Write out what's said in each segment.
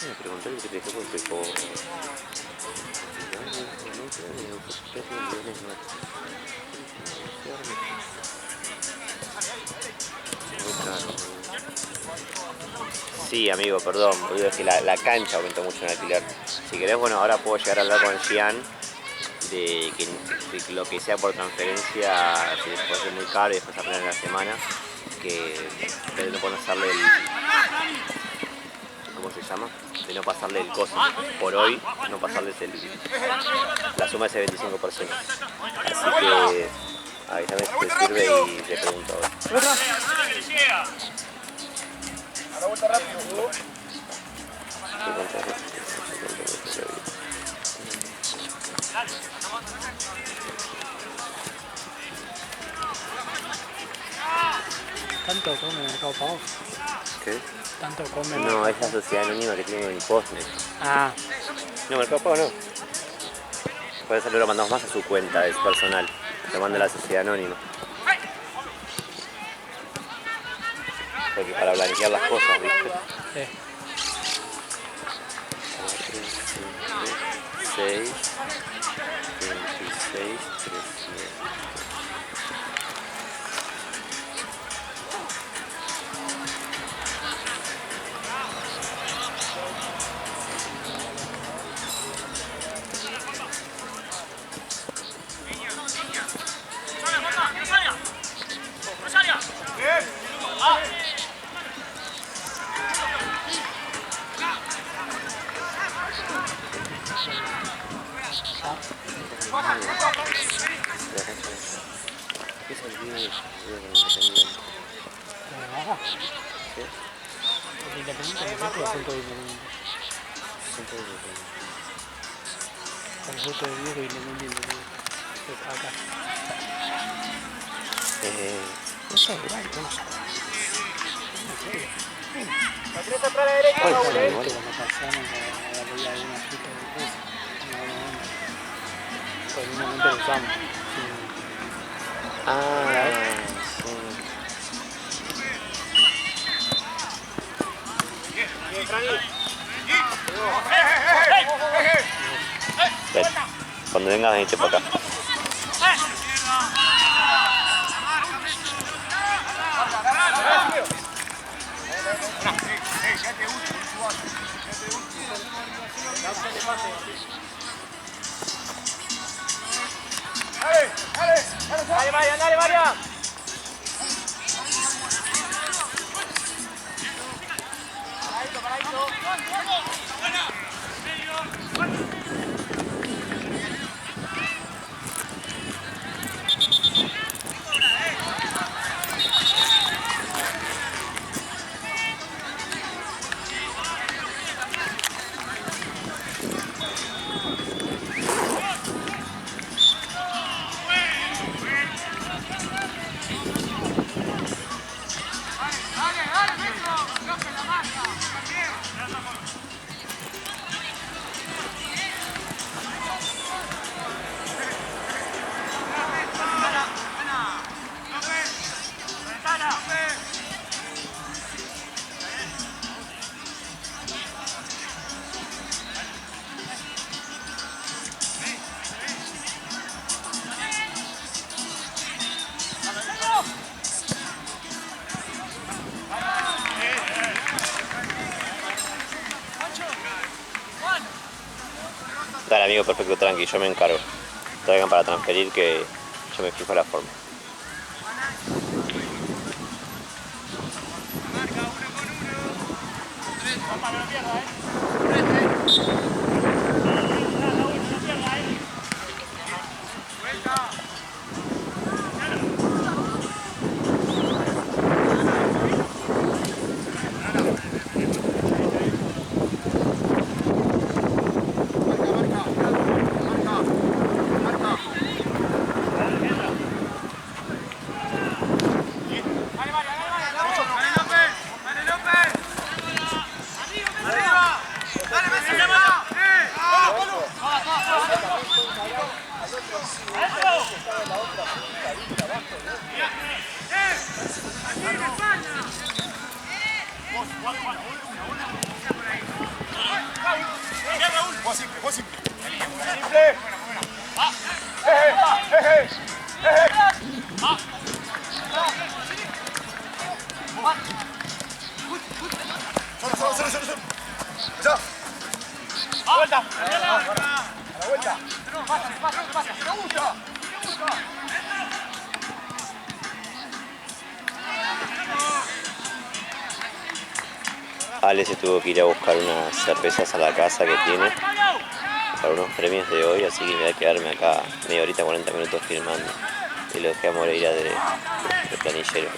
me preguntó que te dejó por Pepo. Sí, amigo, perdón, boludo, es que la cancha aumentó mucho en alquiler. Si querés, bueno, ahora puedo llegar a hablar con Gian de que lo que sea por transferencia, si les puede ser muy caro y después apenas en la semana, que no pueden hacerle el... ¿Cómo se llama? De no pasarle el costo. Por hoy, no pasarles la suma de ese 25%. Así que avísame si te sirve y le pregunto ahora. A la vuelta rápido. ¿Tanto come Mercado Pago? ¿Qué? ¿Tanto come? No, es la sociedad anónima que tiene el Postnet. Ah. No, Mercado Pago no. Por eso lo mandamos más a su cuenta, es personal. Lo manda a la sociedad anónima. Porque para blanquear las cosas, ¿viste? Sí. 6, 26, 300. ¿Qué es el video con Independiente? ¿Qué? ¿El Independiente de México o el Centro de Independiente? Centro de Independiente. El voto de viejo Independiente. Acá. No sé, igual, no sé. La tenés atrás a la derecha, ¿Cuál Raúl, es? Cuando pasamos a apoyar alguna fruta de cosas. Por un momento lo usamos. Ah, Bien, Franny. sí. Cuando vengas, venite para acá. Dale, Marian, dale, Marian. Paradito, paradito. Dale, amigo, perfecto, tranqui, yo me encargo. Traigan para transferir que yo me fijo la forma. Dale, Simple. Vuelta. A la vuelta. Ale se tuvo que ir a buscar unas cervezas a la casa que tiene para unos premios de hoy, así que me voy a quedarme acá media horita, 40 minutos filmando. Y lo dejé a Moreira de planillero.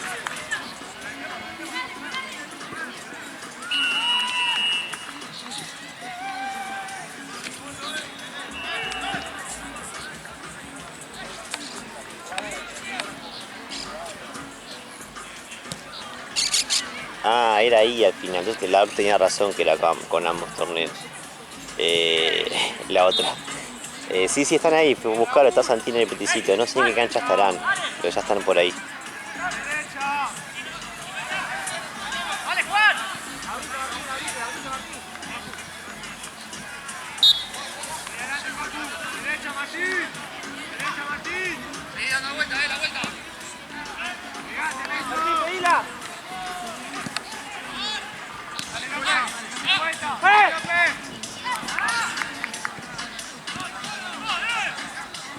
Ah, era ahí al final, entonces la tenía razón que era con ambos torneos. La otra. Sí, están ahí, fui a buscarlo, está Santina y el Peticito, no sé en qué cancha estarán, pero ya están por ahí. ¡Vale, Juan! Derecha, Martín. Derecha, Martín. Sí, da la vuelta, la vuelta. Martín, pedila.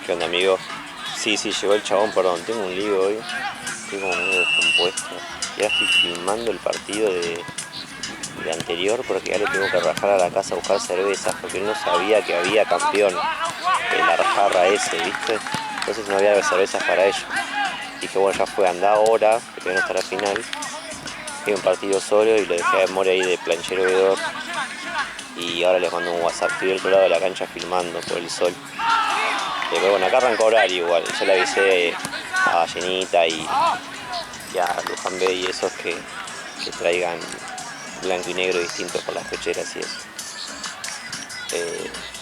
¿Qué onda, amigo? Sí, llegó el chabón, perdón, tengo un lío hoy, estoy como medio descompuesto. Y ahora estoy filmando el partido de anterior porque ya le tengo que rajar a la casa a buscar cervezas porque él no sabía que había campeón, la rajarra ese, ¿viste? Entonces no había cervezas para ellos. Dije, bueno, ya fue, anda ahora, que todavía no está la final. Hay un partido solo y lo dejé a More ahí de planchero veedor. Y ahora les mando un WhatsApp, estoy del otro lado de la cancha filmando por el sol. Pero bueno, acá arrancó horario igual, yo le avisé a Ballenita y a Luján B y esos que traigan blanco y negro distintos por las pecheras y eso.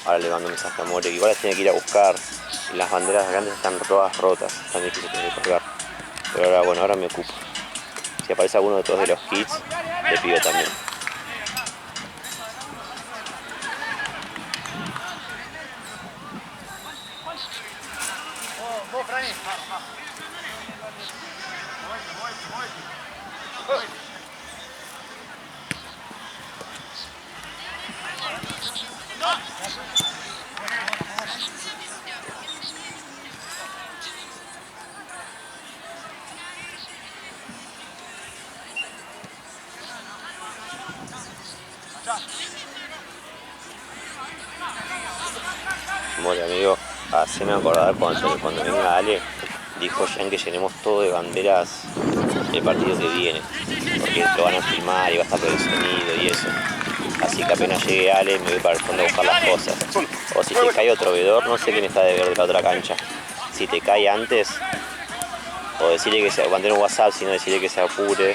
Ahora le mando un mensaje a More, que igual las tiene que ir a buscar. Las banderas grandes están todas rotas, están difíciles de colgar. Pero ahora, bueno, ahora me ocupo. Si aparece alguno de todos de los kits, le pido también. Vos, Franny. More, amigo, haceme acordar cuando venga Ale, dijo Jean que llenemos todo de banderas el partido que viene, porque lo van a filmar y va a estar todo el sonido y eso. Así que apenas llegue Ale me voy para el fondo a buscar las cosas. O si te cae otro veedor, no sé quién está de ver de la otra cancha. Si te cae antes, o decirle que se mandé un WhatsApp, sino decirle que se apure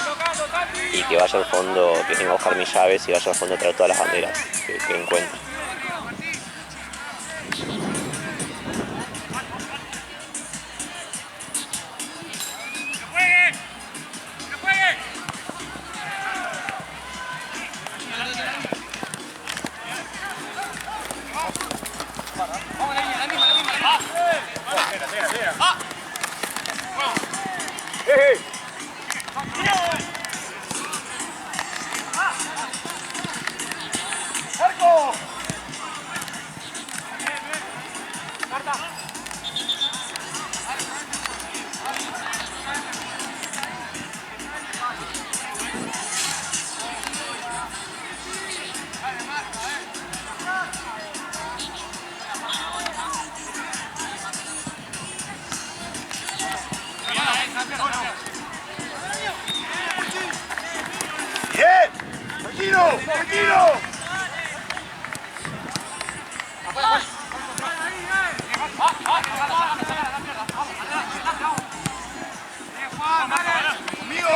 y que vaya al fondo, que venga a buscar mis llaves y vaya al fondo a traer todas las banderas que encuentre. ¡Bien! ¡Tranquilo! ¡Tranquilo! ¡Conmigo!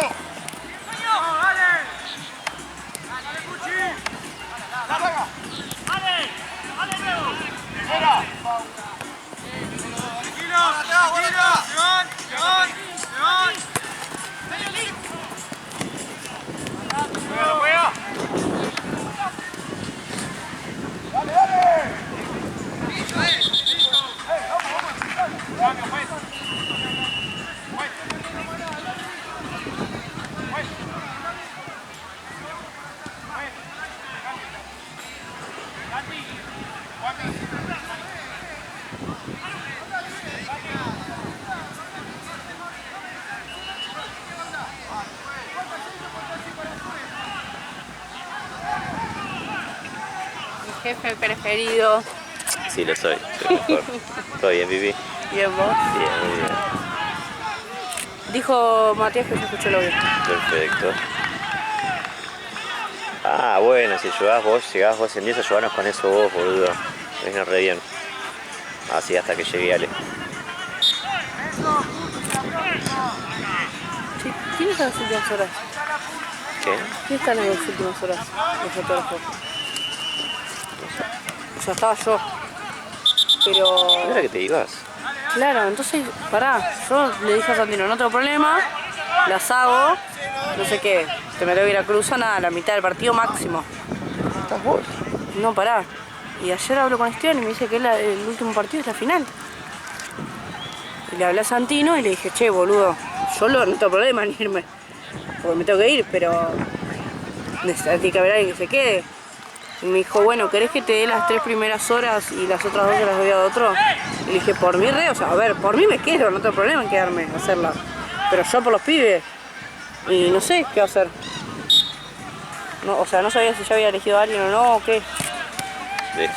¡Dale, dale! Mi jefe preferido. Sí, lo soy mejor. ¿Todo bien, Vivi? Bien, vos. Bien, muy bien. Dijo Matías que se escuchó el audio. Perfecto. Ah, bueno, si llegás vos en 10, ayudanos con eso vos, boludo. Me vino re bien. Así hasta que llegue Ale. Sí, ¿quién está en las últimas horas? ¿Qué? ¿Quién está en las últimas horas? El fotógrafo. O sea, estaba yo. Pero... ¿No era que te ibas? Claro, entonces, pará, yo le dije a Santino, no tengo problema, las hago, no sé qué, te me tengo que ir a Cruzan a la mitad del partido máximo. ¿Estás vos? No, pará. Y ayer hablo con Esteban y me dice que el último partido es la final. Y le hablé a Santino y le dije, che, boludo, yo no tengo problema en irme, porque me tengo que ir, pero tiene que haber alguien que se quede. Y me dijo, bueno, ¿querés que te dé las 3 primeras horas y las otras 2 se las doy a otro? Y le dije, por mí o sea, a ver, por mí me quedo, no tengo problema en quedarme, hacerla. Pero yo por los pibes. Y no sé qué hacer. No, o sea, no sabía si ya había elegido a alguien o no, o qué.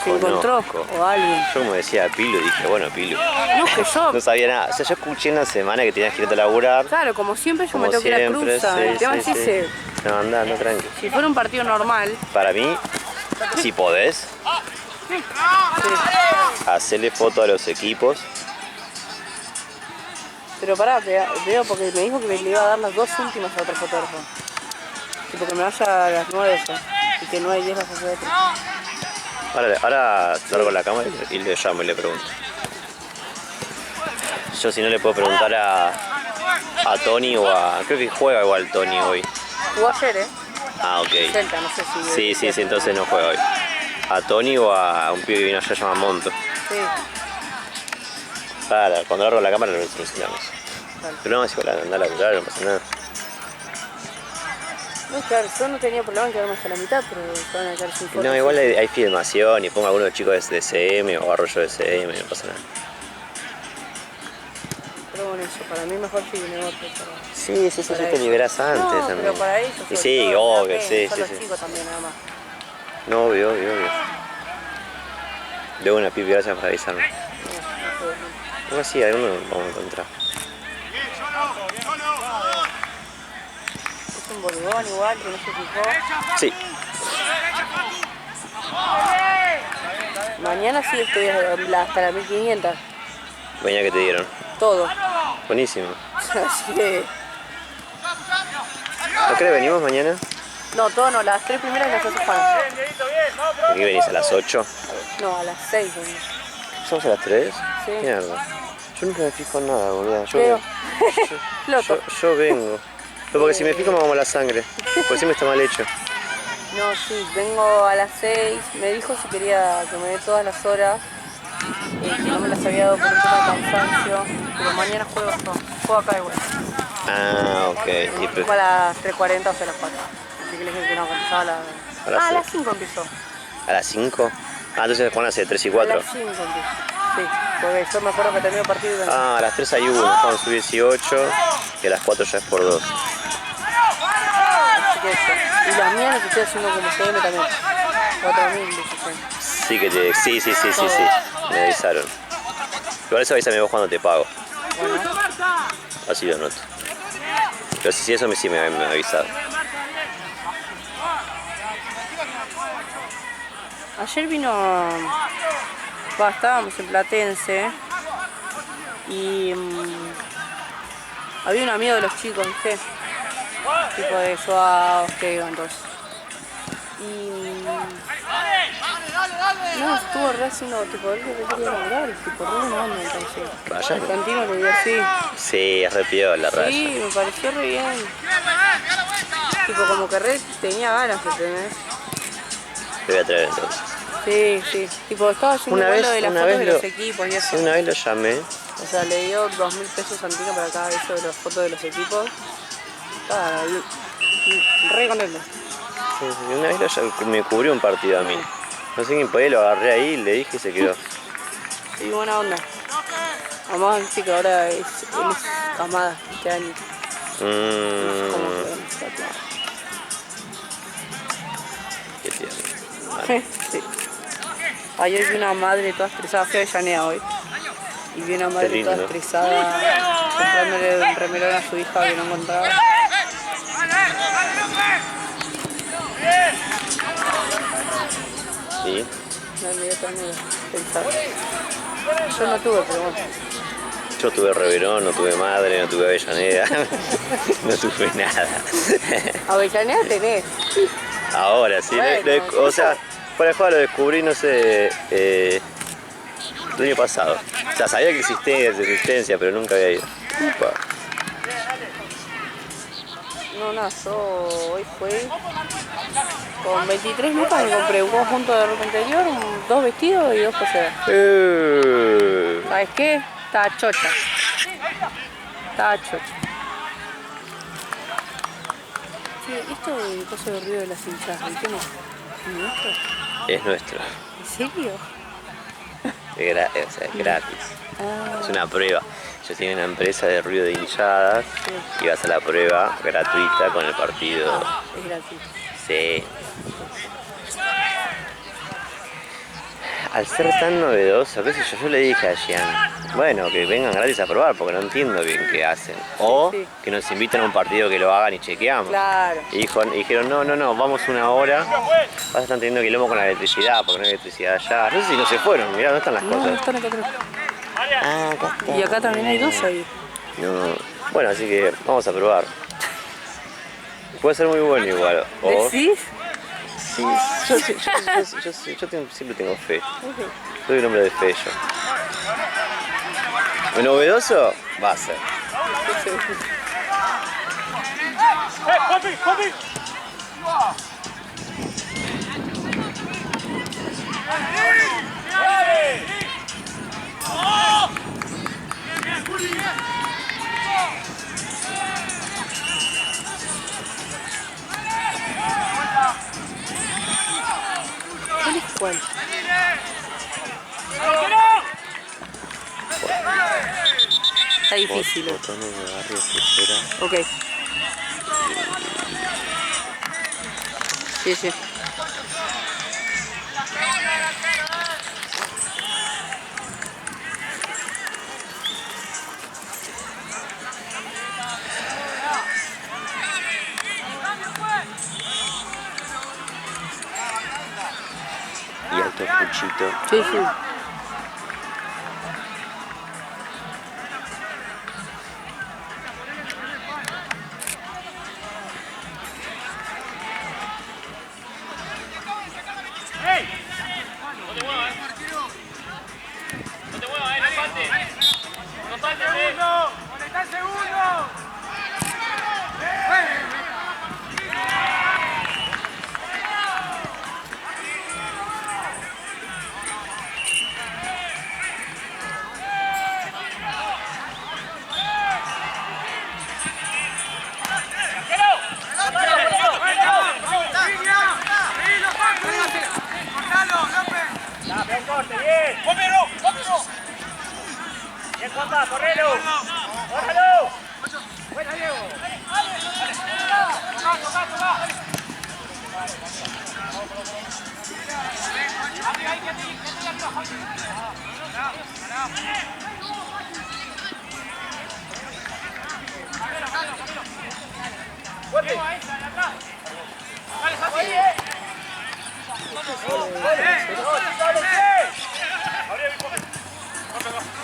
Si encontró o a alguien. Yo como decía Pilu, dije, bueno, Pilu. No, que yo... No sabía nada. O sea, yo escuché en la semana que tenías que irte a laburar. Claro, como siempre yo Como me tengo que ir a siempre, Cruzan. sí, El tema sí, es sí. ese. No, anda, tranqui. Si fuera un partido normal, Para mí, si podés, sí. hacerle foto a los equipos. Pero pará, veo porque me dijo que le iba a dar las 2 últimas a otro fotógrafo. Tipo que me vaya a las 9 eso. Y que 9 y 10 las hace otro. Ahora largo la cámara y le llamo y le pregunto. Yo si no le puedo preguntar a Tony o a... Creo que juega igual Tony hoy. Jugó ayer, Ah, ok. Celta, no sé si... Sí, entonces no juega hoy. A Tony o a un pibe que vino allá llamado Monto. Sí. Cuando largo la cámara lo solucionamos. Vale. Pero no, es igual, andá a laburar, no pasa nada. No, claro, yo no tenía problema en quedarme hasta la mitad, pero se van a quedar sin fotos. No, igual hay filmación y pongo a alguno de los chicos de CM o Arroyo de CM, no pasa nada. Pero bueno, eso, para mí mejor si viene otro. Sí, te liberás antes no, también. pero para ellos... Y sobre sí, todo, obvio, también, sí, son sí, los sí. chicos también, nada más. No, obvio. Luego una pipi, gracias por avisarme. Algo así, alguno vamos a encontrar. Es un bolugón igual, que no se fijó. Sí. Mañana sí estoy hasta la 1500, Mañana que te dieron. todo. Buenísimo. Así que... ¿No crees venimos mañana? No, todo no, las 3 primeras las hace Juan. Aquí venís a las 8. No, a las 6. ¿Somos a las 3? Sí. Mierda. Yo nunca me fijo en nada, boludo. Creo. Loco. Yo vengo. Pero porque si me fijo me vamos la sangre. Porque siempre está mal hecho. No, sí, vengo a las 6. Me dijo si quería que me dé todas las horas. Que no me las había dado por un tema de cansancio. Pero mañana juego acá igual. Ah, ok. Y Fue a las 3:40 o sea a las 4. Así que le dije que no, que empezaba a las... a las 5 empezó. ¿A las 5? Ah, entonces Juan hace 3 y A 4. las 5 empezó. Sí, porque yo me acuerdo que terminó el partido y vengo. Ah, a las 3 hay 1, Juan sube 18 y a las 4 ya es por 2. Así que eso. Y las mías las estoy haciendo como CM también. 4.000, 16. Sí que te... Sí. Me avisaron. Igual eso avísame vos cuando te pago. Bueno, Así lo noto. Pero si eso sí me ha avisado. ayer vino... estábamos en Platense y había un amigo de los chicos, ¿viste? Tipo de Joao, Esteban, entonces. Y no, estuvo re haciendo, tipo, él que quería laburar, tipo, re buena onda, entonces. Vaya. Santino le dio así. Sí, es re piola, raya. Sí, me pareció re bien. Tipo, como que re tenía ganas, ¿entendés? Te voy a traer entonces. Sí. Tipo, estaba haciendo igual lo de las fotos de los equipos y eso. Una vez lo llamé. O sea, le dio 2.000 pesos Santino para cada eso de las fotos de los equipos. Estaba re contento. Sí, una vez me cubrió un partido a mí. No sé quién podía, lo agarré ahí, le dije y se quedó. Sí, buena onda. Además, dice que ahora él es camada este año. No sé cómo quedó, está claro. Qué tierno. Sí. Ayer vi una madre toda estresada, fui a Avellaneda hoy. Y vi una madre toda estresada comprándole un remerón a su hija que no encontraba. ¿Sí? Me olvidé también de pensar. Yo no tuve, pero bueno. Yo tuve Reverón, no tuve madre, no tuve Avellaneda, no tuve nada. Avellaneda tenés. Ahora sí, Bueno, o sea, fuera de juego lo descubrí, no sé, el año pasado. O sea, sabía que existía su existencia, pero nunca había ido. Upa. No, nada, yo hoy fui con 23 lucas, me compré un conjunto de ropa interior, 2 vestidos y 2 poseras. ¿Sabes qué? Estaba chocha. Estaba chocha. Sí, esto de coso de ruido de las hinchas, ¿viste? ¿Es nuestro? Es nuestro. ¿En serio? O sea, es gratis. Ah, Es una prueba. Yo tengo una empresa de ruido de hinchadas y vas a la prueba gratuita con el partido. es gratis. Sí. Al ser tan novedoso, qué sé yo le dije a Gian, bueno, que vengan gratis a probar porque no entiendo bien qué hacen. O Sí. que nos inviten a un partido que lo hagan y chequeamos. Claro. Y dijeron, no, vamos una hora, vas a estar teniendo quilombo con la electricidad, porque no hay electricidad allá. No sé si no se fueron, mirá, ¿dónde están las No, cosas? están acá atrás. Ah, acá está. Y acá también hay 2 ahí. No. Bueno, así que vamos a probar. Puede ser muy bueno igual. O, ¿Decís? sí, siempre tengo fe. Soy un hombre de fe yo. ¿Lo novedoso? Va a ser. ¿Cuál es cuál? Está difícil. Botones de barrio, pulsera. Ok. Sí, sí. Y alto puchito. Sí, sí.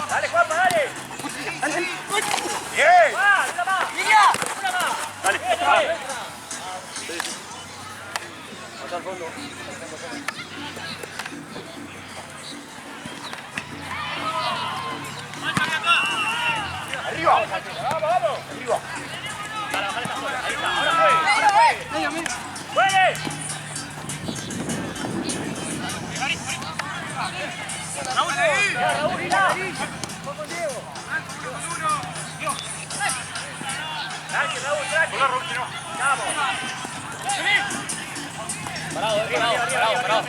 Dale, Juanpa, dale. Bien. Una más. Dale. Vas al fondo. Arriba. Vamos. Arriba. Ahí está. Ahora juegue. ¡Juegue! Raúl, mira. Tranqui, Raúl, tranqui. Hola, Raúl, vamos. Parado, parado.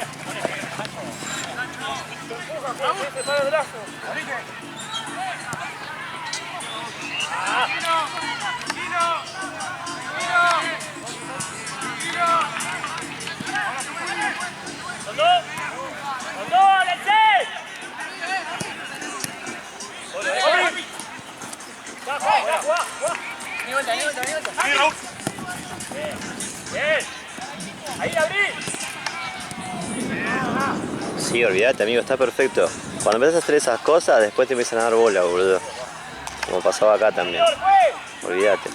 Sí, olvídate, amigo, está perfecto. Cuando empiezas a hacer esas cosas, después te empiezan a dar bola, boludo. Como pasaba acá también. Olvídate.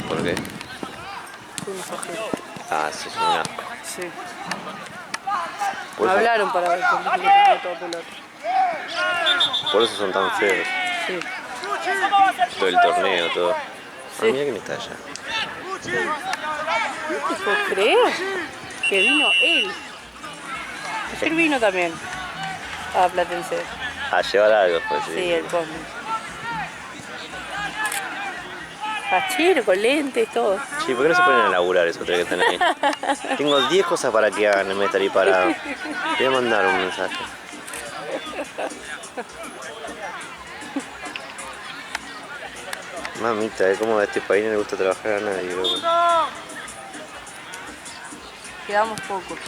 ¿Por qué? Ah, sí, es un asco. Sí. Por Me eso, hablaron para ver cómo que tengo todo pelota. por eso son tan feos. Sí. Todo el torneo, todo. Ah, Sí. mira quién está allá. ¿No te puedo creer que vino él? Ayer vino también a Platense. A llevar algo, pues sí. Sí, el Cosme. Fachero, con lentes, todo. Sí, ¿por qué no se ponen a laburar esos tres que están ahí? Tengo 10 cosas para que hagan en vez de estar ahí parado. Voy a mandar un mensaje. Mamita, cómo a este país no le gusta trabajar a nadie, loco. Quedamos pocos.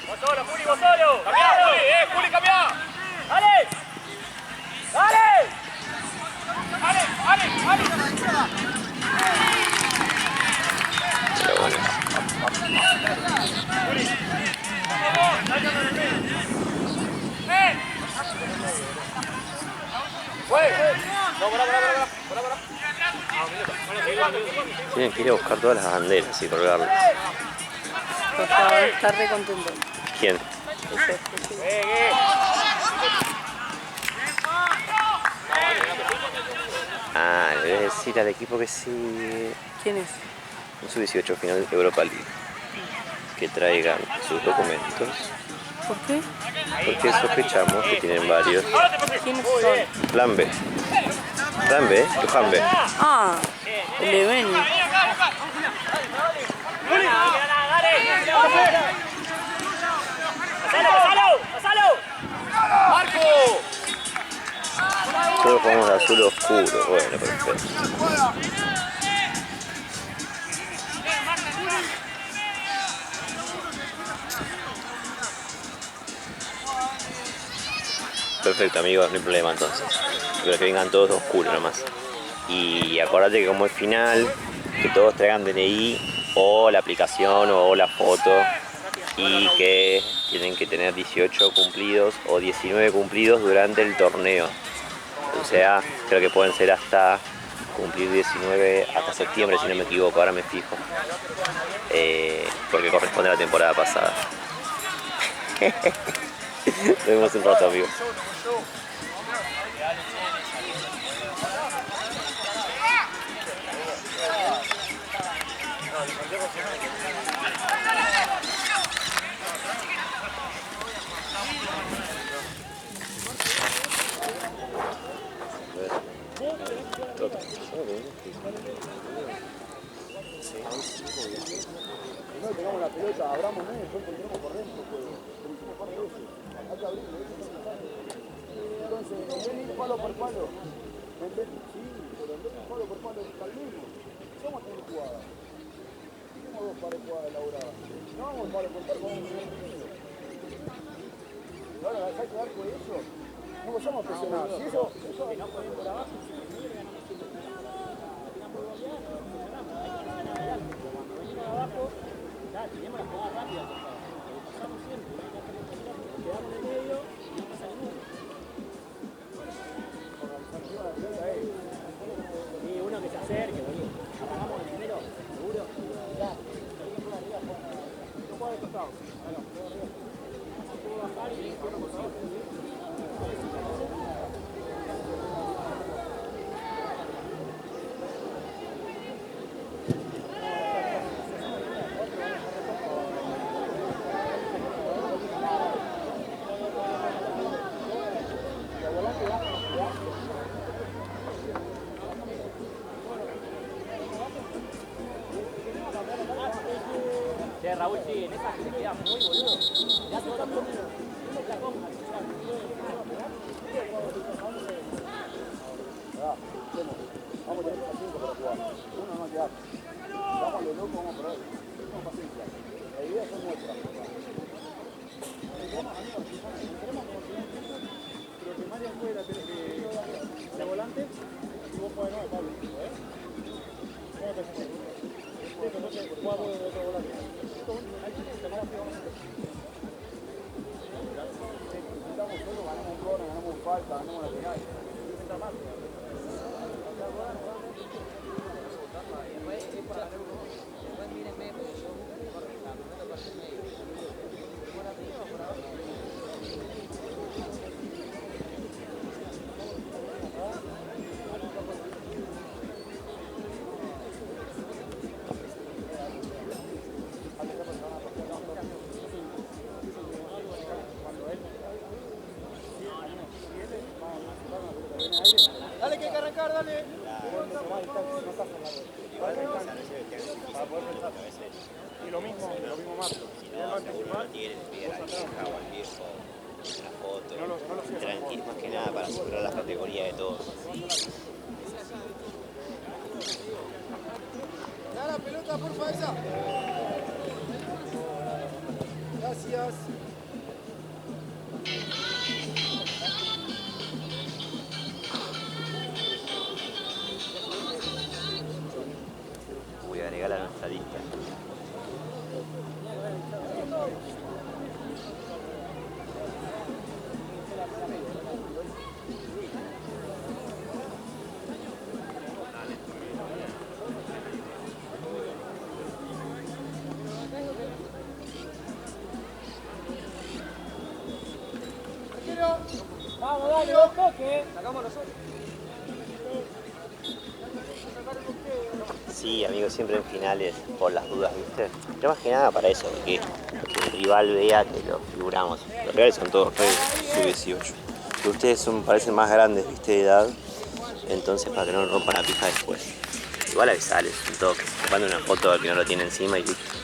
Vos solo, Juli, vos solo. Cambiá, Juli, Juli, cambiá. ¡Dale! ¡Dale! ¡Dale, dale, dale! Pero bueno. Tienen que ir a buscar todas las banderas y colgarlas. Por favor, está re contento. ¿Quién? Ese. Ah, le voy a decir al equipo que sí. ¿Quién es? Un sub-18 final de Europa League. Que traigan sus documentos. ¿Por qué? Porque sospechamos que tienen varios. ¿Quiénes son? Plan B. Plan B, Johan B. Ah, el de Beni. ¡Marco! Todos jugamos de azul oscuro. Bueno, perfecto. Perfecto, amigos, no hay problema entonces. Pero que vengan todos oscuros nomás. Y acuérdate que como es final, que todos traigan DNI o la aplicación o la foto y que tienen que tener 18 cumplidos o 19 cumplidos durante el torneo. O sea, creo que pueden ser hasta cumplir 19 hasta septiembre, si no me equivoco, ahora me fijo. Porque corresponde a la temporada pasada. Nos vemos un rato, amigos. No tengamos la pelota, abramos medio, después encontramos por dentro, pues, como hicimos un par de veces. Hay que abrirlo, eso es necesario. Entonces, en vez de ir palo por palo, sí, pero en vez de ir palo por palo, calmemos. Somos tres jugadas. Tenemos dos pares de jugadas elaboradas. No vamos palo por palo, vamos a tener un. Y ahora, ¿hay que dar con eso? No somos presionados. Si eso no podemos por abajo. Tenemos la jugada rápida. Y uno que se acerque, boludo. Arrancamos el primero, seguro. Ya. No puedo de costado. Puedo bajar y Raúl, sí, en esa se queda muy boludo. Ya se cambio. La coja. Vamos a tener paciencia para jugar. Uno no va a quedar. Vamos a lo loco, vamos a probar. Tenemos paciencia. La idea es nuestra. Pero que María fuera, la volante, y vos podés no, Pablo. ¿Cómo te haces? Entonces, jugamos de otro volante. Estamos solo, ganamos un corner, ganamos un falta, ganamos la penal. Está mal. Dale que hay que arrancar, dale. Y lo mismo Marco. Si no, seguro no tiene que la vieja o al viejo, la foto. Tranquilo, más que nada para asegurar la categoría de todos. Da la pelota, porfa, esa. Gracias. Voy a agregarla a nuestra lista. Vamos, dale, un toque. Sacamos los otros. Sí, amigos, siempre en finales, por las dudas, ¿viste? Pero más que nada para eso, que el rival vea que lo figuramos. Los rivales son todos sub-18. Que ustedes parecen más grandes, ¿viste? De edad. Entonces, para que no rompan la pija después. Igual avisales, un toque. Te mando una foto al que no lo tiene encima y listo.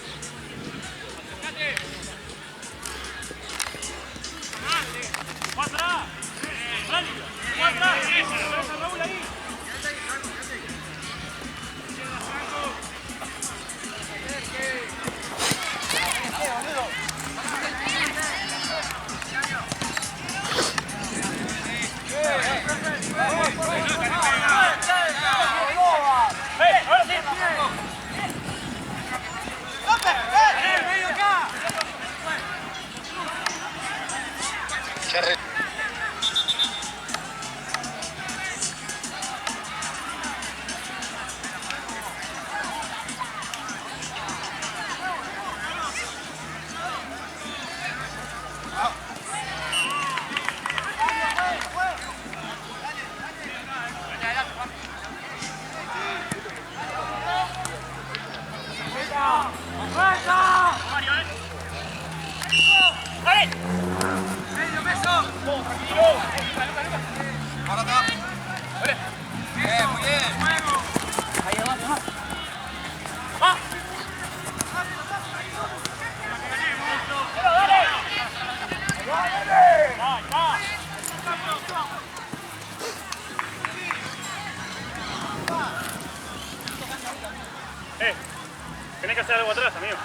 Tenés que hacer algo atrás, amigo.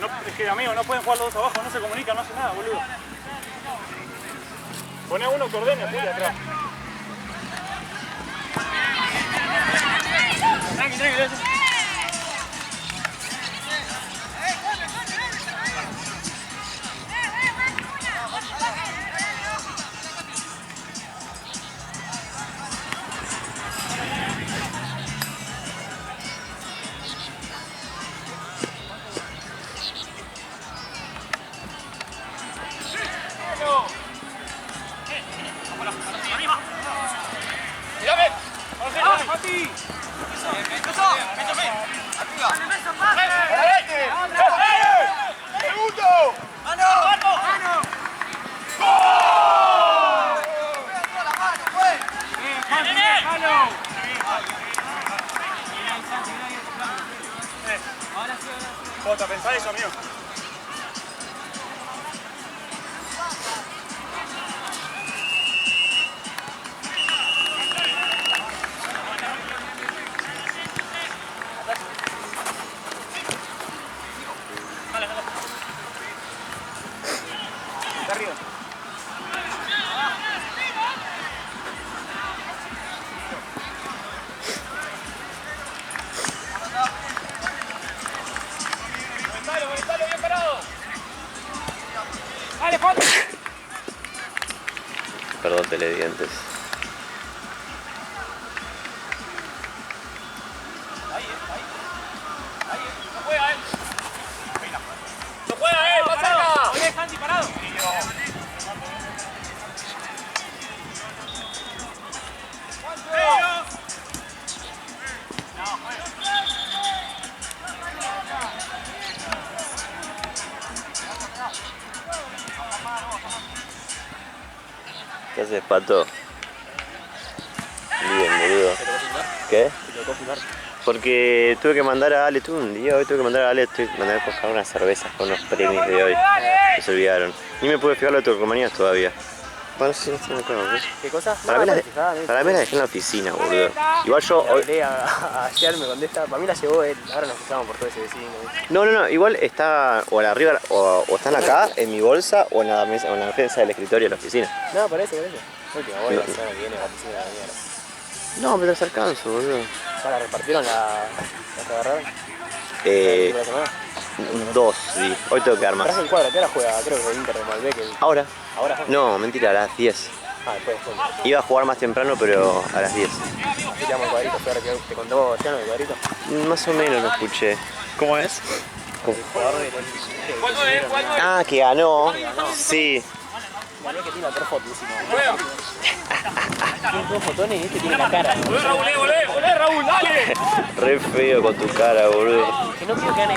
No, es que, amigo, no pueden jugar los dos abajo, no se comunican, no hacen nada, boludo. Poné a uno que ordene, Juli, atrás. Jota, pensá eso, amigo. Arriba. Conectalo, bien parado. Dale, Jota. Perdón, teledientes. No juega, No juega, pasa acá. Oye, Hansi, parado. ¿Qué haces, Pato? Bien, boludo. ¿Qué? Porque tuve que mandar a Ale, tuve un día hoy, tuve que mandar a Ale, mandar a buscar unas cervezas con los premios de hoy. Que se olvidaron. Ni me pude fijar lo de Turcomanías todavía. Bueno, sí, no estoy acá, ¿ves? ¿Qué cosa? Para mí la dejé en la oficina, boludo. Igual yo hoy... Ayer me contesta, para mí la llevó él, ahora nos fijamos por todo ese vecino. No, igual está o arriba o están acá en mi bolsa o en la mesa, o en la mesa del escritorio de la oficina. No, parece. Última, bueno, la semana que viene va a piscina de la mierda. No, pero te alcanzo, boludo. ¿Ya la repartieron la agarraron? ¿La semana? 2, sí. Hoy tengo que dar más. Traje el cuadro, ¿qué hora juega? Creo que el Inter de Malbec. Ahora. ¿Ahora juega? No, mentira, a las 10. Ah, después. Iba a jugar más temprano, pero a las 10. ¿Qué te llama el cuadrito? ¿Ahora que te contó Ciano el cuadrito? Más o menos lo escuché. ¿Cómo es? El jugador de Ah, que ganó. Sí. Ganó que tiene la peor foto encima. Tiene dos fotones y este tiene la cara. Volé, Raúl, dale. Re feo con tu cara, boludo. Que no quiero que gane.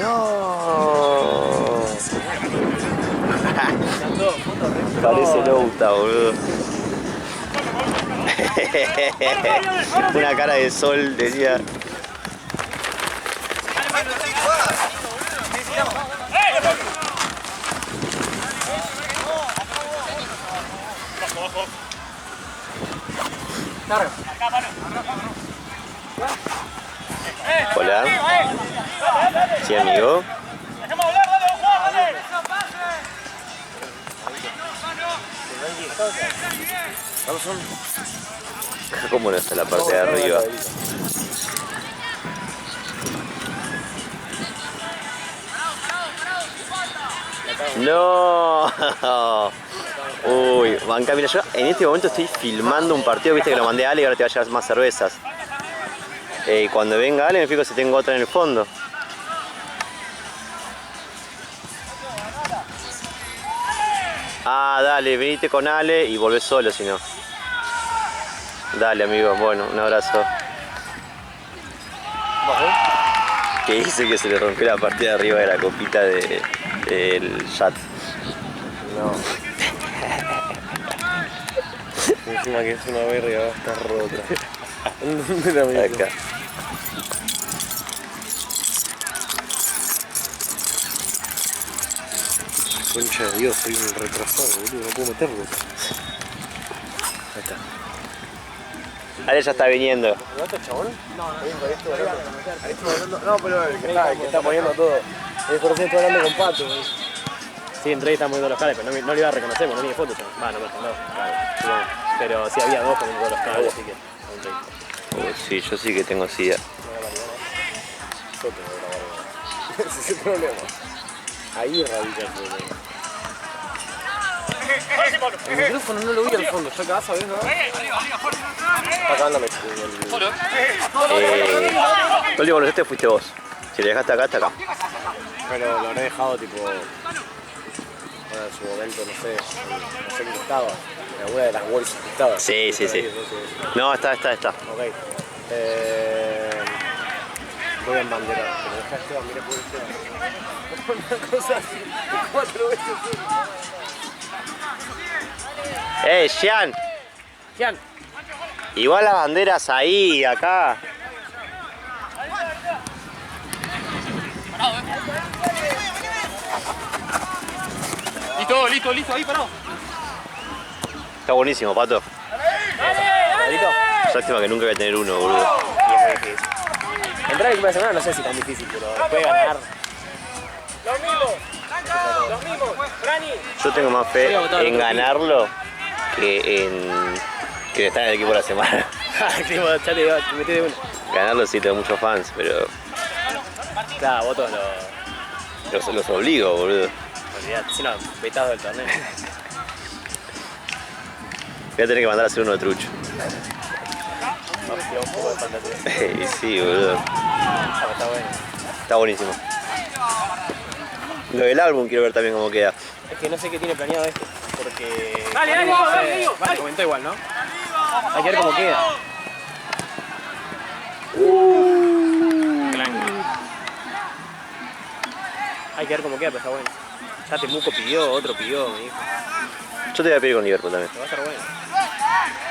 No. Parece Louta, boludo. Una cara de sol, decía. Hola. Sí, amigo. Dejemos hablar, dale, Juan, dale. ¿Cómo no está la parte de arriba? No. Uy, banca, mira, yo en este momento estoy filmando un partido, viste que lo mandé a Ale y ahora te va a llevar más cervezas. Y cuando venga Ale me fijo si tengo otra en el fondo. Ah, dale, venite con Ale y volvés solo si no. Dale, amigo, bueno, un abrazo. Que dice que se le rompió la parte de arriba de la copita del chat. No. Encima que es una verga, va a estar rota. ¿Dónde la meto? Acá. Concha de Dios, soy un retrasado, boludo, no puedo meterlo. Ahí está. Ale ya está viniendo. ¿El otro chabón? No, pero el que está poniendo todo. El Jorge está hablando con Pato. Sí, entré y está moviendo los cables, pero no le iba a reconocer porque no tiene fotos. Va, no me claro. Pero sí había dos poniendo los cables, así que. Sí, yo sí que tengo sida. Ese es el problema. Ahí radica el problema. El micrófono no lo vi al fondo, ya acá, ¿sabes? ¿No? Acá anda metido. El último que lo fuiste vos. Si le dejaste acá, está acá. Pero lo habré dejado tipo. Bueno, en su momento, no sé en qué estaba. En alguna de las bolsas que estaba. Sí. No, está. Ok. Voy a embanderar. Pero deja Esteban, mira por Esteban. Una cosa así. 4 veces. Jean. Jean. Igual las banderas ahí, acá. listo, ahí parado. Está buenísimo, Pato. ¿Clarito? Lástima que nunca voy a tener uno, boludo. Y es muy difícil. Entrar en primera semana no sé si es tan difícil, pero después de ganar. Los mismos, Rani. Yo tengo más fe en ganarlo que en estar en el equipo de la semana. Ya te metí de uno. Ganarlo sí tengo muchos fans, pero Claro, vos todos los obligo, boludo. olvidate, si no, vetado del torneo. Voy a tener que mandar a hacer uno de trucho. Vamos a tirar un poco de fantasía. Y sí, boludo. Está bueno. Está buenísimo. Lo del álbum quiero ver también cómo queda. Es que no sé qué tiene planeado este, porque... Dale, Vale, comentó igual, ¿no? Hay que ver cómo queda. Hay que ver cómo queda, pero está bueno. Ya Temuco pidió, otro pidió, me dijo. Yo te voy a pedir con Liverpool también. Pero va a estar bueno.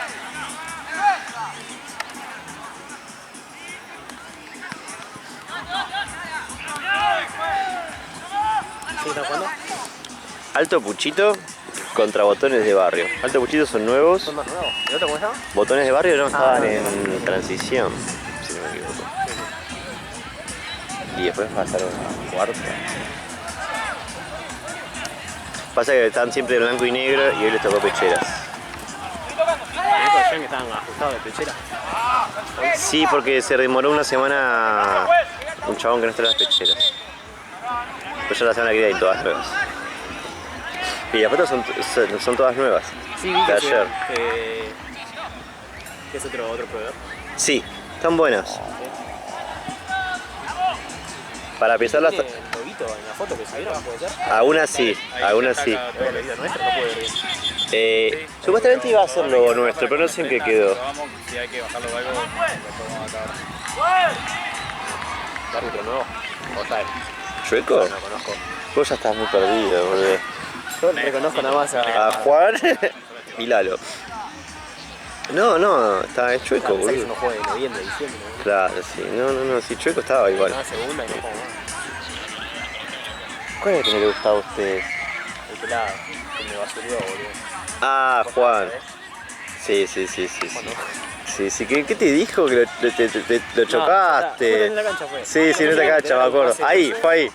¿Sí están jugando? Alto Puchito contra Botones de Barrio. Alto Puchito son nuevos. ¿Son más nuevos? ¿El otro cómo se llama? Botones de Barrio no estaban no. en transición, si no me equivoco. Y después pasaron a cuarto. Pasa que están siempre de blanco y negro y hoy les tocó pecheras. Me dijo Jean que estaban ajustados de pechera. Sí, porque se demoró una semana un chabón que no está en las pecheras. Pero ya la semana que viene hay todas nuevas. Y las fotos son todas nuevas. Sí, vi De que ayer. que es otro proveedor. Sí, están buenas. Para pisarlas, ¿Tiene el loguito en la foto que subieron, puede ser? algunas sí, algunas sí. Pero el loguito nuestro no puede ver bien. Supuestamente iba a ser lo nuestro, pero no sé en qué quedó. Vamos, si hay que bajarlo o algo, lo podemos acabar. ¿El árbitro nuevo? ¿O sabes? ¿Chueco? No conozco. Vos ya estás muy perdido, boludo. Yo reconozco nada más a... A Juan y Lalo. No, es Chueco, Pensé que boludo. uno juega de noviembre, diciembre. ¿No? Claro, sí. No, sí, Chueco estaba igual. Una segunda y no juego más. ¿Cuál es el que le gustaba a ustedes? El pelado, que me basurió, boludo. Ah, Juan. ¿Sabés? Sí. Juan, ¿no? Sí, ¿qué te dijo? Que lo chocaste. En la cancha fue. Sí, en esa cancha, me acuerdo. Ahí, fue ahí.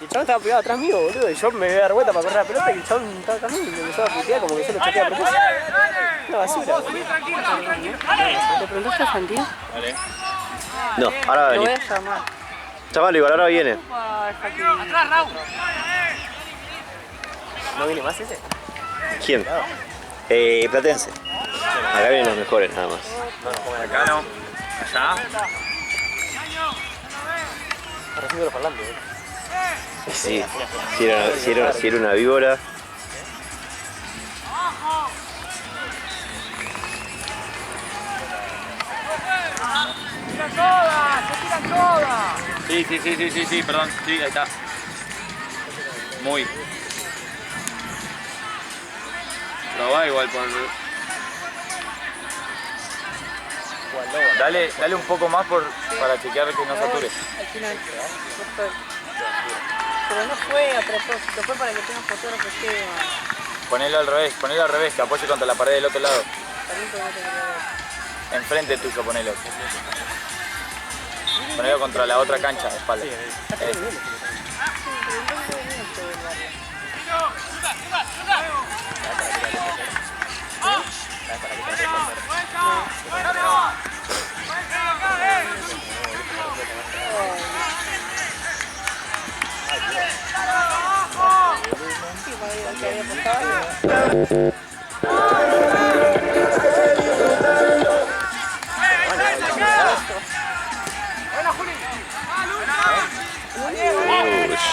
Y el chabón estaba pegado atrás mío, boludo, y yo me voy a dar vuelta para correr la pelota y el chabón estaba atrás mío y me empezó a putear como que yo lo choqué a propósito. Una basura, boludo. ¿Te preguntaste a Santino? No, ahora va a Lo voy venir. a llamar. Chaval, igual ahora viene. ¿No viene más ese? ¿Quién? Platense. Acá vienen los mejores nada más. No, no pongan acá. Acá no. Allá. Recién los parlantes, Sí, si era una víbora. Sí, perdón. Sí, ahí está. Muy. Probá igual por... Dale un poco más para chequear que no sature. Al final. Pero no fue a propósito, fue para que tenga fotógrafos que Ponelo al revés, que apoye contra la pared del otro lado. también podemos tener que ver. Enfrente tuyo ponelo. Ponelo contra la otra cancha, de espalda.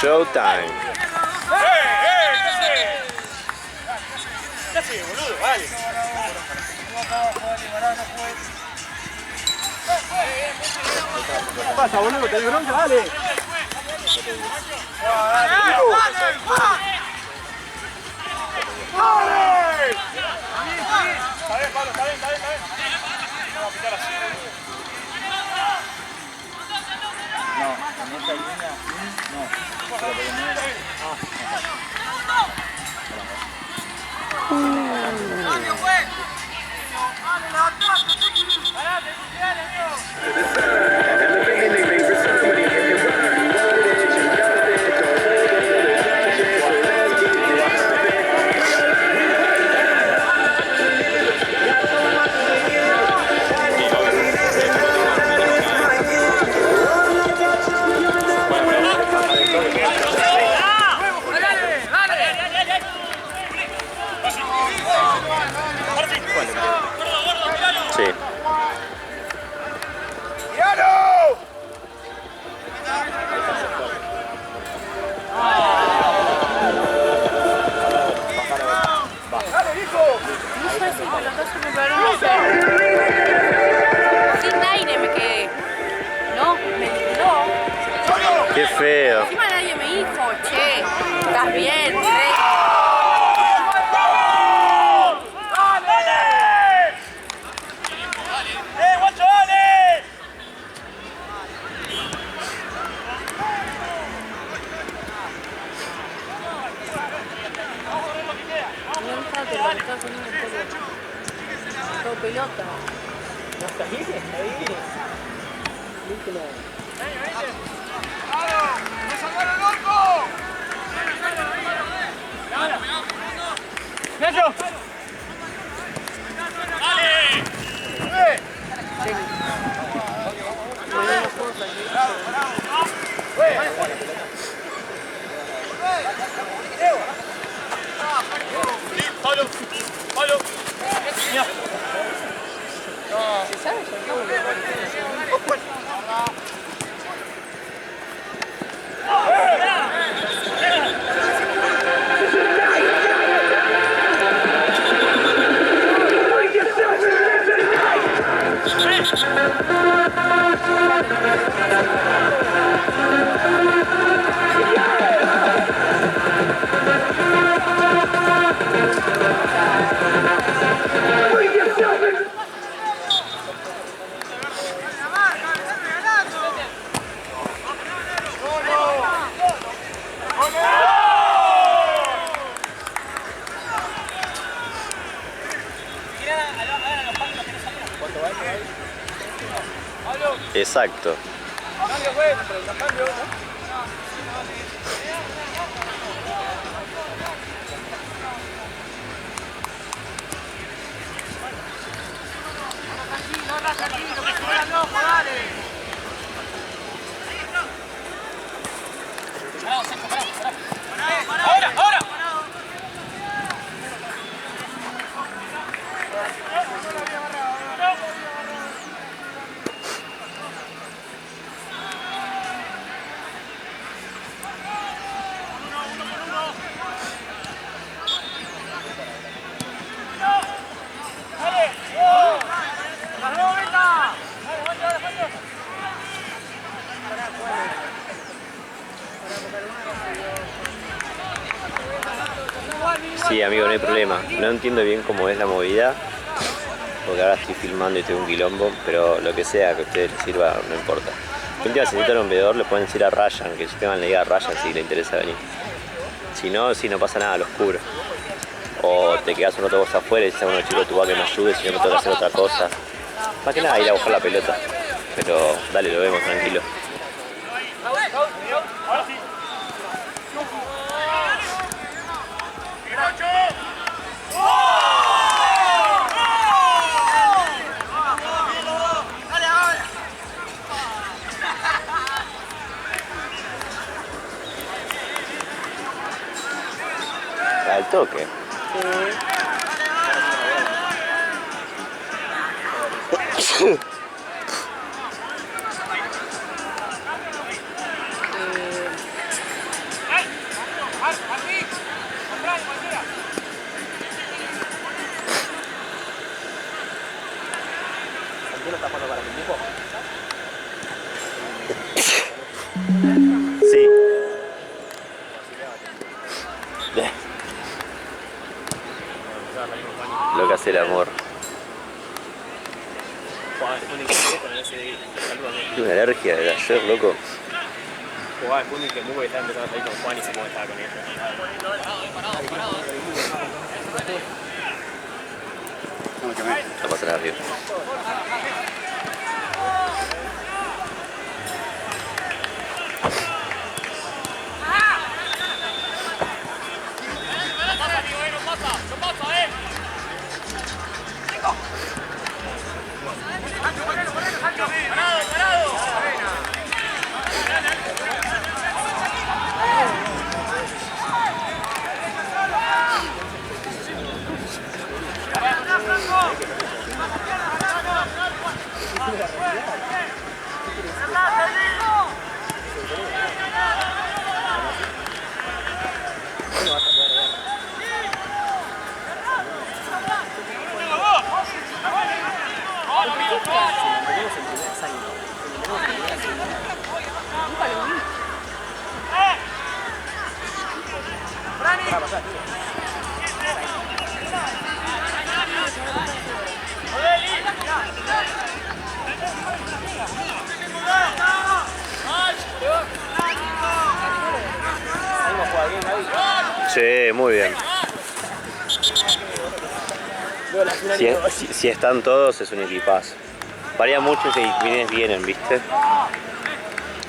Showtime. ¿Qué pasa, boludo? ¿Te dio bronca? Dale. En esta línea, no. Sí. Sin aire me quedé. No, me tiró. Qué feo. Encima nadie me dijo, che, estás bien, guacho, dale! Todo pelota. Hasta ahí, está ahí. Último. ¡Nacho! Pablo, Pablo. ¿Se sabe? Exacto. ¡Ahora, ahora! Sí, amigo, no hay problema. No entiendo bien cómo es la movida, porque ahora estoy filmando y tengo un quilombo, pero lo que sea que a ustedes les sirva, no importa. Si un día necesitan un veedor, le pueden decir a Ryan, que Esteban le diga a Ryan si le interesa venir. Si no pasa nada, los cubro. O te quedas un rato vos afuera y dices, bueno, chico, tú vas que me ayudes si yo me tengo que hacer otra cosa. Más que nada ir a buscar la pelota. Pero dale, lo vemos, tranquilo. Ahora sí. Al toque. Sí. Lo que hace el amor. Una alergia de ayer, loco. jugaba de fútbol que Mugo estaba empezando a salir con Juan y se estaba con ella. No pasa nada, tío. Sí, muy bien. Si están todos es un equipazo. Varía mucho si vienen, ¿viste?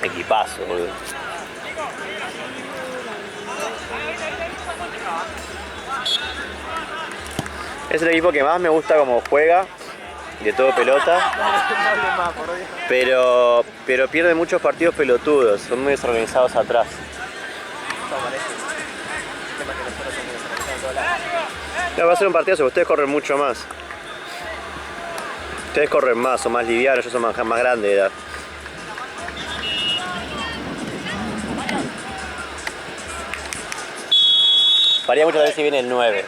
Equipazo, boludo. Es el equipo que más me gusta como juega, de todo pelota, pero pierde muchos partidos pelotudos, son muy desorganizados atrás. No, va a ser un partido, ustedes corren mucho más. Ustedes corren más, son más livianos, yo soy más grande de edad. Varía mucho a ver si viene el 9.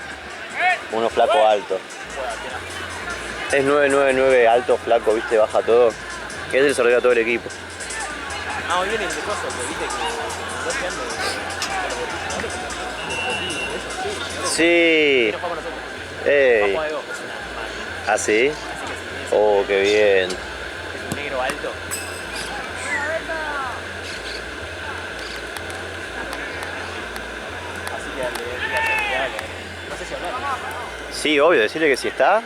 Uno flaco alto. Es 9 alto, flaco, viste, baja todo. Ese desordena todo el equipo. Ah, hoy viene el de cosas, que viste que Sí. Ey. ¿Ah, sí? Oh, qué bien. Un negro alto. Así que no sé si hablar. Sí, obvio, decirle que si está.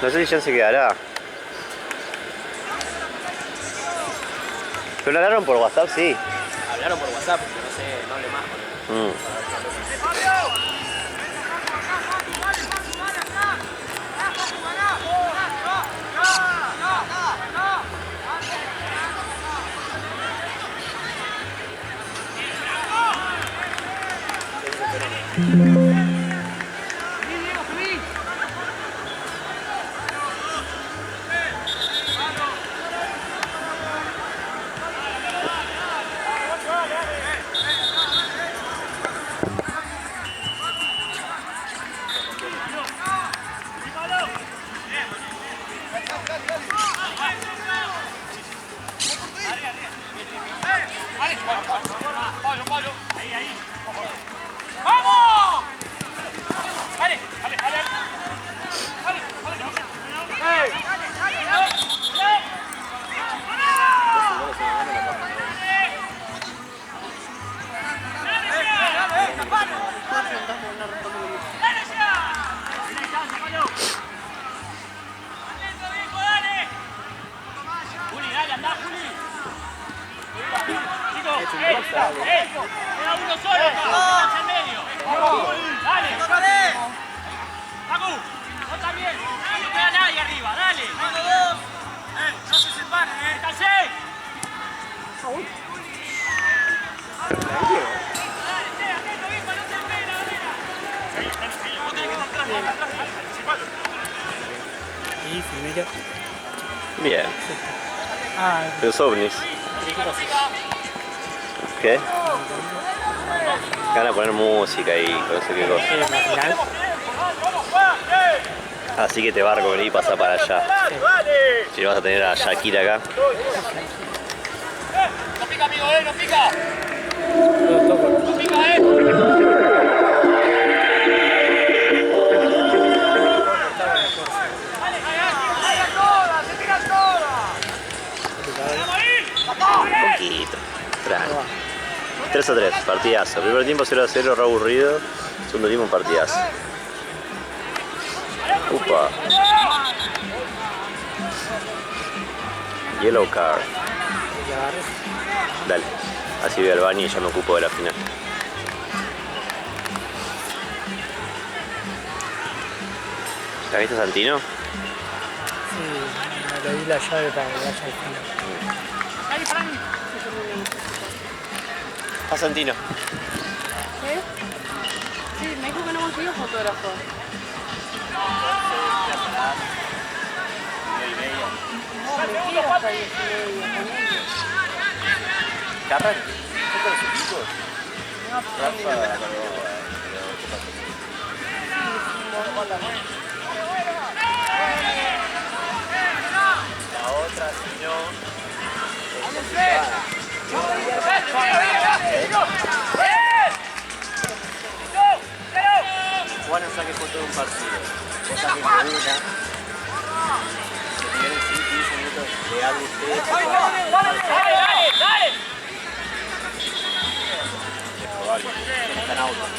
No sé si ya se quedará. Pero lo hablaron por WhatsApp, sí. Hablaron por WhatsApp, pero no sé, no hablé más con él. Queda uno solo acá, en medio. Dale, Facu, vos también. No queda nadie arriba, dale. No se separen, ¡Métanse! Bien. Los ovnis. ¿Qué? Van a poner música y no sé qué cosa. Así que te va a venir y pasa para allá. Si no vas a tener a Shakira acá. No pica, amigo, no pica. No pica, 3-3, partidazo. Primer tiempo 0-0, re aburrido. Segundo tiempo un partidazo. Upa. Yellow card. Dale, así voy al baño y ya me ocupo de la final. ¿La viste, Santino? Sí, me le di la llave para que vaya al final. ¿Está Santino? ¿Sí? Sí, me dijo que no consiguió fotógrafo. No, mentira, hasta 10:30 con ellos. ¿Carran? ¿Son con los equipos? No, Rafa, la otra, si no... Juana saque foto de un partido. Vos saques de una. Si quieren 15 minutos de algo ustedes. ¡Dale! Es probable. Están autos.